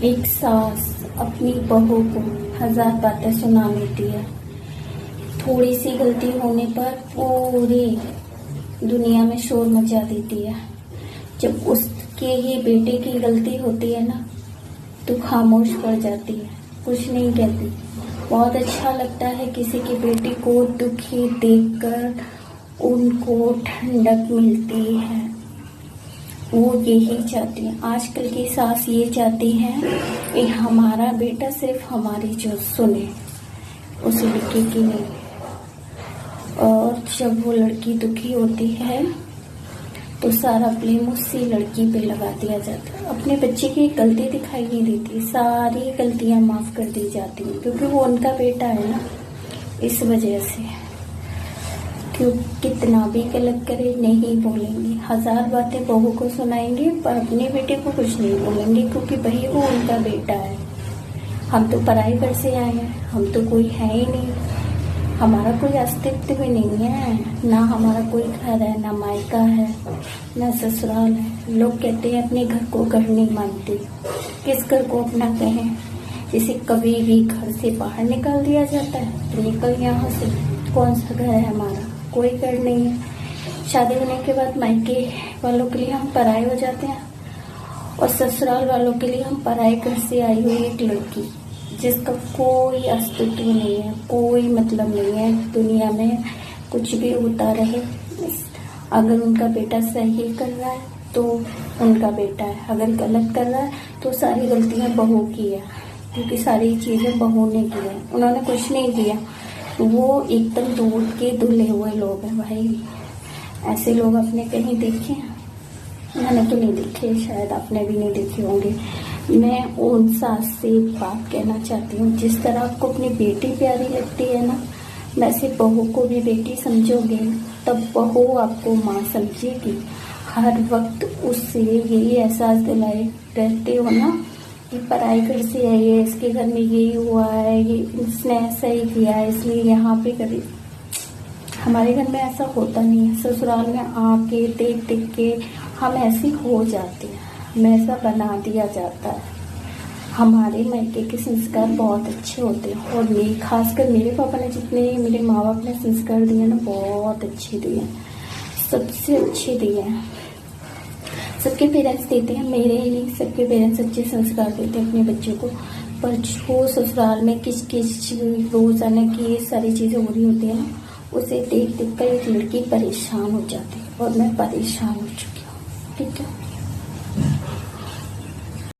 एक सास अपनी बहू को 1000 बातें सुना लेती है। थोड़ी सी गलती होने पर पूरी दुनिया में शोर मचा देती है। जब उसके ही बेटे की गलती होती है ना, तो खामोश पड़ जाती है, कुछ नहीं कहती। बहुत अच्छा लगता है किसी की बेटी को दुखी देखकर उनको ठंडक मिलती है। वो यही चाहती है, आजकल की सास ये चाहती है कि हमारा बेटा सिर्फ हमारी जो सुने, उस लड़की की नहीं। और जब वो लड़की दुखी होती है तो सारा ब्लेम उसी लड़की पे लगा दिया जाता है। अपने बच्चे की गलती दिखाई नहीं देती, सारी गलतियां माफ कर दी जाती हैं, क्योंकि वो उनका बेटा है ना। इस वजह से क्यों कितना भी गलत करे नहीं बोलेंगे, 1000 बातें बहू को सुनाएंगे पर अपने बेटे को कुछ नहीं बोलेंगे, क्योंकि भाई वो उनका बेटा है। हम तो पराई घर से आए हैं, हम तो कोई है ही नहीं, हमारा कोई अस्तित्व भी नहीं है, ना हमारा कोई घर है, ना मायका है, ना ससुराल है। लोग कहते हैं अपने घर को घर नहीं मानते, किस घर को अपना कहें। जिसे कभी भी घर से बाहर निकाल दिया जाता है तो निकल यहाँ से, कौन सा घर है हमारा, कोई घर नहीं है। शादी होने के बाद मायके वालों के लिए हम पराये हो जाते हैं और ससुराल वालों के लिए हम पराये घर से आई हुई एक लड़की जिसका कोई अस्तित्व नहीं है, कोई मतलब नहीं है दुनिया में। कुछ भी होता रहे, अगर उनका बेटा सही कर रहा है तो उनका बेटा है, अगर गलत कर रहा है तो सारी गलतियां बहू की है, क्योंकि सारी चीजें बहू ने की है, उन्होंने कुछ नहीं किया। वो एकदम दूध के धुले हुए लोग हैं भाई। ऐसे लोग आपने कहीं देखे हैं? मैंने तो नहीं देखे, शायद आपने भी नहीं देखे होंगे। मैं उन सास से बात कहना चाहती हूँ, जिस तरह आपको अपनी बेटी प्यारी लगती है ना, वैसे बहू को भी बेटी समझोगे तब बहू आपको माँ समझेगी। हर वक्त उससे यही एहसास दिलाए रहते हो ना कि पराई घर से आई है, इसके घर में ये हुआ है, ये इसने ऐसा ही किया है इसलिए यहाँ पे करी। हमारे घर में ऐसा होता नहीं है। ससुराल में आके देख देख के हम ऐसे हो जाते हैं, हमें ऐसा बना दिया जाता है। हमारे मायके के संस्कार बहुत अच्छे होते हैं, और मेरे खासकर मेरे पापा ने जितने मेरे माँ बाप ने संस्कार दिए ना, बहुत अच्छे दिए, सबसे अच्छे दिए हैं। सबके पेरेंट्स देते हैं, मेरे ही नहीं, सबके पेरेंट्स अच्छे संस्कार देते हैं अपने बच्चों को। पर जो ससुराल में किस किस रोजाना की ये सारी चीज़ें हो रही होती है ना, उसे देख देख कर एक लड़की परेशान हो जाती है, और मैं परेशान हो चुकी हूँ। ठीक है।